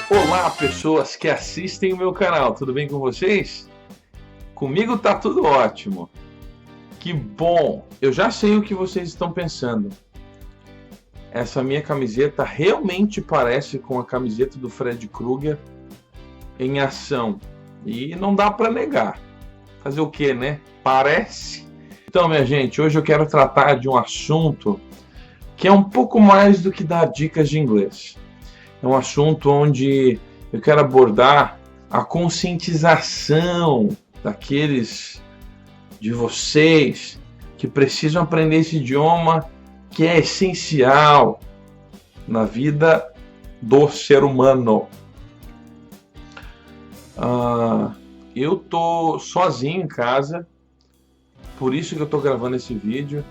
Olá, pessoas que assistem o meu canal, tudo bem com vocês? Comigo tá tudo ótimo. Que bom! Eu já sei o que vocês estão pensando. Essa minha camiseta realmente parece com a camiseta do Fred Krueger em ação. E não dá para negar. Fazer o que, né? Parece. Então, minha gente, hoje eu quero tratar de um assunto que é um pouco mais do que dar dicas de inglês. É um assunto onde eu quero abordar a conscientização daqueles de vocês que precisam aprender esse idioma que é essencial na vida do ser humano. Eu tô sozinho em casa, por isso que eu tô gravando esse vídeo.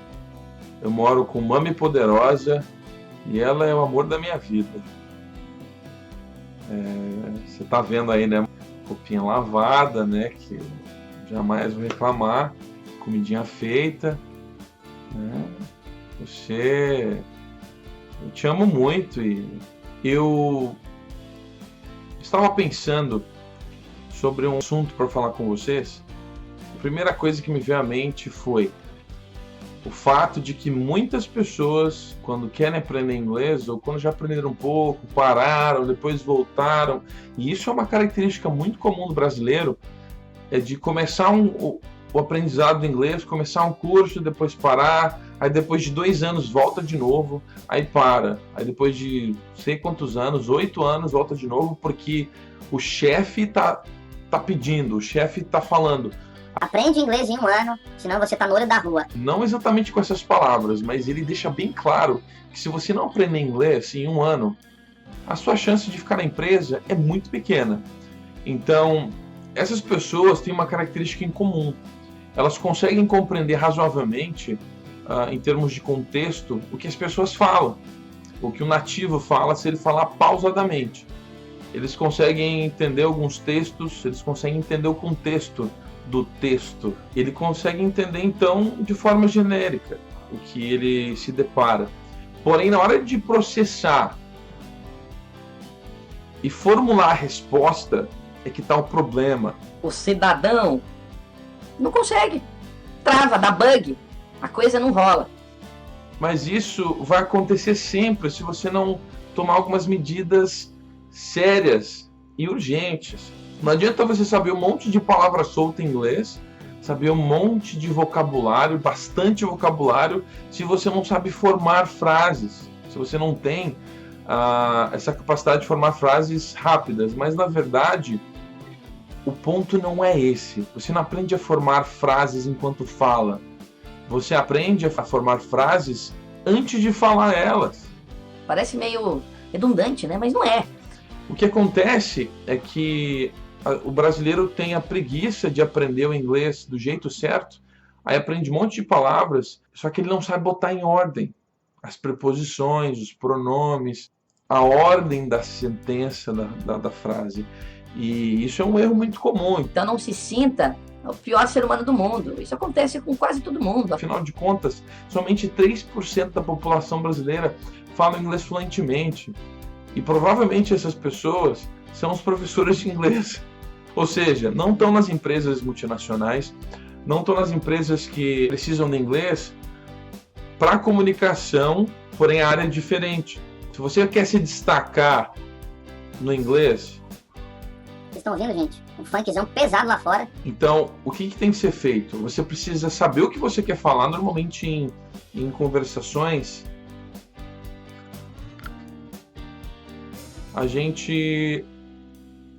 Eu moro com Mami Poderosa e ela é o amor da minha vida. Você tá vendo aí, né? Roupinha lavada, né? Que jamais vou reclamar. Comidinha feita. Né? Eu te amo muito e eu estava pensando sobre um assunto para falar com vocês. A primeira coisa que me veio à mente foi o fato de que muitas pessoas, quando querem aprender inglês, ou quando já aprenderam um pouco, pararam, depois voltaram, e isso é uma característica muito comum do brasileiro, é de começar o aprendizado do inglês, começar um curso, depois parar, aí depois de 2 anos volta de novo, aí para, aí depois de sei quantos anos, 8 anos, volta de novo, porque o chefe tá pedindo, o chefe tá falando. Aprende inglês em 1 ano, senão você tá no olho da rua. Não exatamente com essas palavras, mas ele deixa bem claro que se você não aprender inglês em 1 ano, a sua chance de ficar na empresa é muito pequena. Então, essas pessoas têm uma característica em comum. Elas conseguem compreender razoavelmente, em termos de contexto, o que as pessoas falam. O que o nativo fala se ele falar pausadamente. Eles conseguem entender alguns textos, eles conseguem entender o contexto do texto. Ele consegue entender, então, de forma genérica, o que ele se depara. Porém, na hora de processar e formular a resposta, é que está o problema. O cidadão não consegue. Trava, dá bug. A coisa não rola. Mas isso vai acontecer sempre se você não tomar algumas medidas sérias e urgentes. Não adianta você saber um monte de palavra solta em inglês, saber um monte de vocabulário, bastante vocabulário, se você não sabe formar frases, se você não tem essa capacidade de formar frases rápidas. Mas, na verdade, o ponto não é esse. Você não aprende a formar frases enquanto fala. Você aprende a formar frases antes de falar elas. Parece meio redundante, né? Mas não é. O que acontece é que o brasileiro tem a preguiça de aprender o inglês do jeito certo, aí aprende um monte de palavras, só que ele não sabe botar em ordem as preposições, os pronomes, a ordem da sentença da frase. E isso é um erro muito comum. Então não se sinta o pior ser humano do mundo. Isso acontece com quase todo mundo. Afinal de contas, somente 3% da população brasileira fala inglês fluentemente. E provavelmente essas pessoas são os professores de inglês. Ou seja, não estão nas empresas multinacionais, não estão nas empresas que precisam de inglês para comunicação, porém a área é diferente. Se você quer se destacar no inglês... Vocês estão ouvindo, gente? Um funkzão pesado lá fora. Então, o que tem que ser feito? Você precisa saber o que você quer falar. Normalmente em conversações, a gente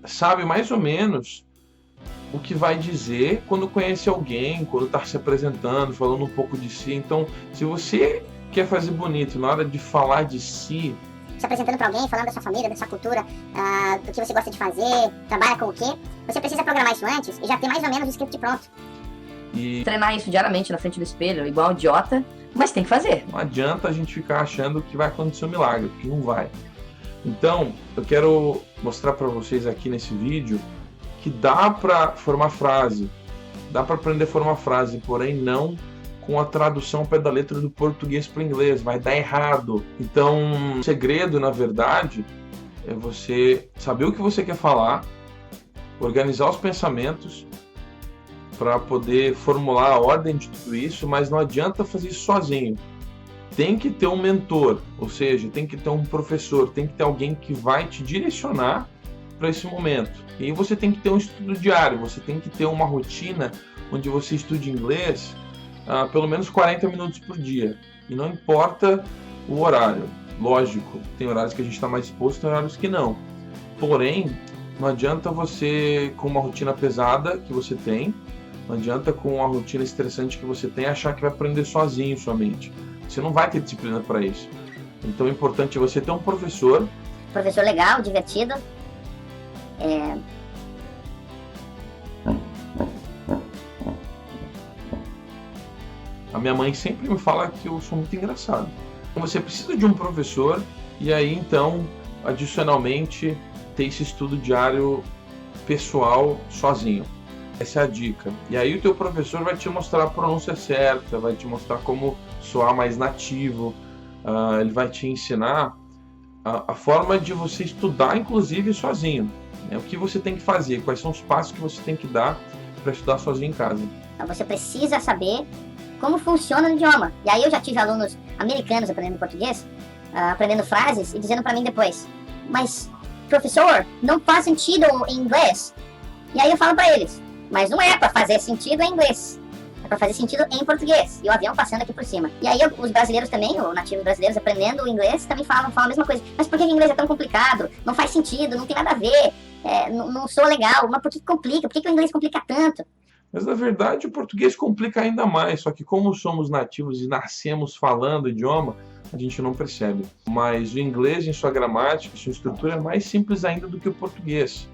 sabe mais ou menos o que vai dizer quando conhece alguém, quando está se apresentando, falando um pouco de si. Então, se você quer fazer bonito na hora de falar de si, se apresentando para alguém, falando da sua família, da sua cultura, do que você gosta de fazer, trabalha com o quê, você precisa programar isso antes e já ter mais ou menos o script pronto. E treinar isso diariamente na frente do espelho, igual um idiota, mas tem que fazer. Não adianta a gente ficar achando que vai acontecer um milagre, porque não vai. Então, eu quero mostrar para vocês aqui nesse vídeo que dá para formar frase, dá para aprender a formar frase, porém não com a tradução ao pé da letra do português para o inglês, vai dar errado. Então, o segredo, na verdade, é você saber o que você quer falar, organizar os pensamentos para poder formular a ordem de tudo isso, mas não adianta fazer isso sozinho. Tem que ter um mentor, ou seja, tem que ter um professor, tem que ter alguém que vai te direcionar para esse momento. E aí você tem que ter um estudo diário, você tem que ter uma rotina onde você estude inglês pelo menos 40 minutos por dia. E não importa o horário. Lógico, tem horários que a gente está mais disposto, tem horários que não. Porém, não adianta você, com uma rotina pesada que você tem, não adianta com a rotina estressante que você tem, achar que vai aprender sozinho somente. Você não vai ter disciplina para isso. Então é importante você ter um professor. Professor legal, divertido. A minha mãe sempre me fala que eu sou muito engraçado. Então você precisa de um professor e aí então, adicionalmente, ter esse estudo diário pessoal sozinho. Essa é a dica. E aí o teu professor vai te mostrar a pronúncia certa, vai te mostrar como soar mais nativo, ele vai te ensinar a forma de você estudar, inclusive, sozinho. O que você tem que fazer, quais são os passos que você tem que dar para estudar sozinho em casa. Você precisa saber como funciona o idioma. E aí eu já tive alunos americanos aprendendo português, aprendendo frases e dizendo para mim depois: mas, professor, não faz sentido em inglês. E aí eu falo para eles: mas não é para fazer sentido em inglês, é para fazer sentido em português. E o avião passando aqui por cima. E aí os brasileiros também, os nativos brasileiros aprendendo o inglês, também falam a mesma coisa. Mas por que o inglês é tão complicado? Não faz sentido, não tem nada a ver, não soa legal. Mas por que complica? Por que o inglês complica tanto? Mas na verdade o português complica ainda mais, só que como somos nativos e nascemos falando o idioma, a gente não percebe. Mas o inglês, em sua gramática, em sua estrutura, é mais simples ainda do que o português.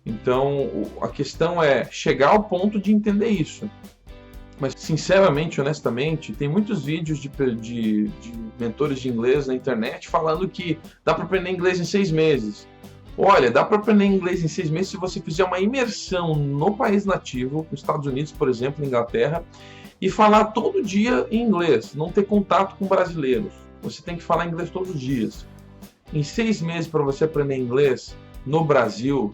Então, a questão é chegar ao ponto de entender isso. Mas, sinceramente, honestamente, tem muitos vídeos de mentores de inglês na internet falando que dá para aprender inglês em 6 meses. Olha, dá para aprender inglês em 6 meses se você fizer uma imersão no país nativo, nos Estados Unidos, por exemplo, Inglaterra, e falar todo dia em inglês, não ter contato com brasileiros. Você tem que falar inglês todos os dias. Em 6 meses para você aprender inglês no Brasil,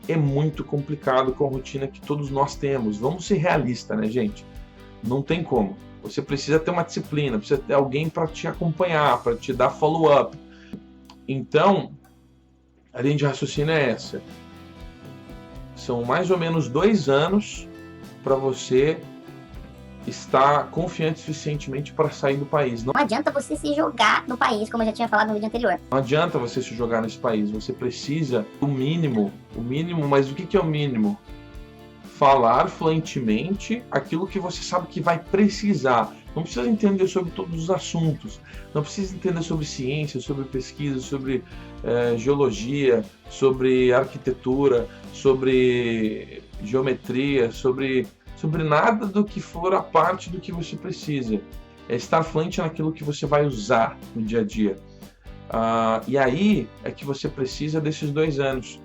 é muito complicado com a rotina que todos nós temos. Vamos ser realistas, né, gente? Não tem como. Você precisa ter uma disciplina, precisa ter alguém para te acompanhar, para te dar follow-up. Então, a linha de raciocínio é essa. São mais ou menos 2 anos para você estar confiante suficientemente para sair do país. Não adianta você se jogar no país, como eu já tinha falado no vídeo anterior. Não adianta você se jogar nesse país. Você precisa do mínimo. O mínimo, mas o que é o mínimo? Falar fluentemente aquilo que você sabe que vai precisar. Não precisa entender sobre todos os assuntos. Não precisa entender sobre ciência, sobre pesquisa, sobre geologia, sobre arquitetura, sobre geometria, sobre nada do que for a parte do que você precisa. É estar fluente naquilo que você vai usar no dia a dia. E aí é que você precisa desses 2 anos,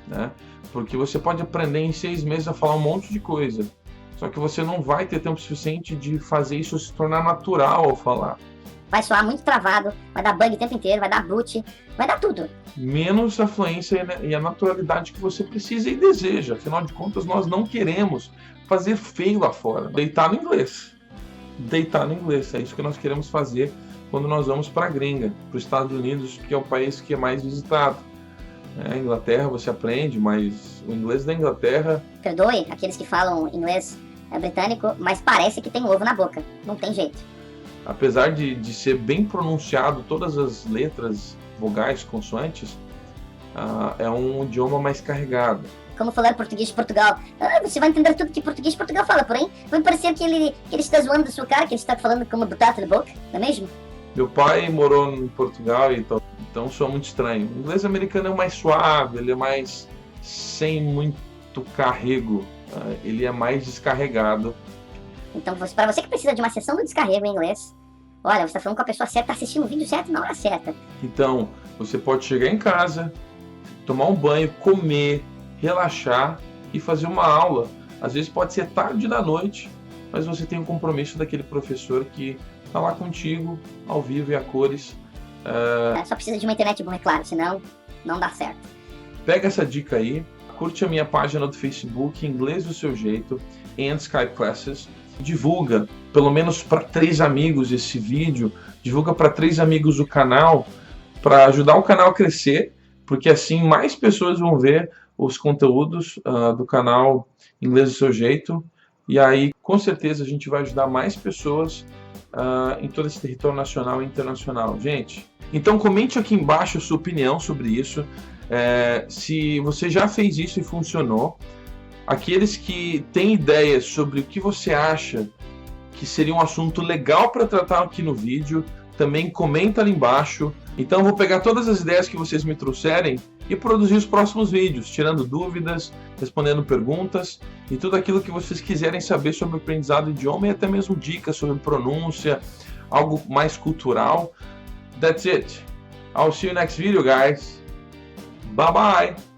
né? Porque você pode aprender em 6 meses a falar um monte de coisa, só que você não vai ter tempo suficiente de fazer isso se tornar natural ao falar. Vai soar muito travado, vai dar bug o tempo inteiro, vai dar boot, vai dar tudo. Menos a fluência e a naturalidade que você precisa e deseja. Afinal de contas, nós não queremos fazer feio lá fora. Deitar no inglês. Deitar no inglês. É isso que nós queremos fazer quando nós vamos para a gringa, para os Estados Unidos, que é o país que é mais visitado. A Inglaterra você aprende, mas o inglês da Inglaterra... Perdoe aqueles que falam inglês britânico, mas parece que tem ovo na boca. Não tem jeito. Apesar de ser bem pronunciado todas as letras, vogais, consoantes, é um idioma mais carregado. Como falar português de Portugal? Você vai entender tudo que português de Portugal fala, porém vai parecer que ele está zoando da sua cara, que ele está falando com uma batata na boca, não é mesmo? Meu pai morou em Portugal, então soa muito estranho. O inglês americano é mais suave, ele é mais sem muito carrego, ele é mais descarregado. Então, para você que precisa de uma sessão do descarrego em inglês, olha, você está falando com a pessoa certa, está assistindo o vídeo certo na hora certa. Então, você pode chegar em casa, tomar um banho, comer, relaxar e fazer uma aula. Às vezes pode ser tarde da noite, mas você tem um compromisso daquele professor que está lá contigo, ao vivo e a cores. Só precisa de uma internet boa, é claro, senão não dá certo. Pega essa dica aí, curte a minha página do Facebook, Inglês do Seu Jeito, and Skype Classes. Divulga, pelo menos para 3 amigos esse vídeo, divulga para 3 amigos o canal, para ajudar o canal a crescer, porque assim mais pessoas vão ver os conteúdos do canal Inglês do Seu Jeito, e aí com certeza a gente vai ajudar mais pessoas em todo esse território nacional e internacional. Gente, então comente aqui embaixo a sua opinião sobre isso, se você já fez isso e funcionou. Aqueles que têm ideias sobre o que você acha que seria um assunto legal para tratar aqui no vídeo, também comenta ali embaixo. Então eu vou pegar todas as ideias que vocês me trouxerem e produzir os próximos vídeos, tirando dúvidas, respondendo perguntas e tudo aquilo que vocês quiserem saber sobre o aprendizado do idioma e até mesmo dicas sobre pronúncia, algo mais cultural. That's it. I'll see you next video, guys. Bye bye.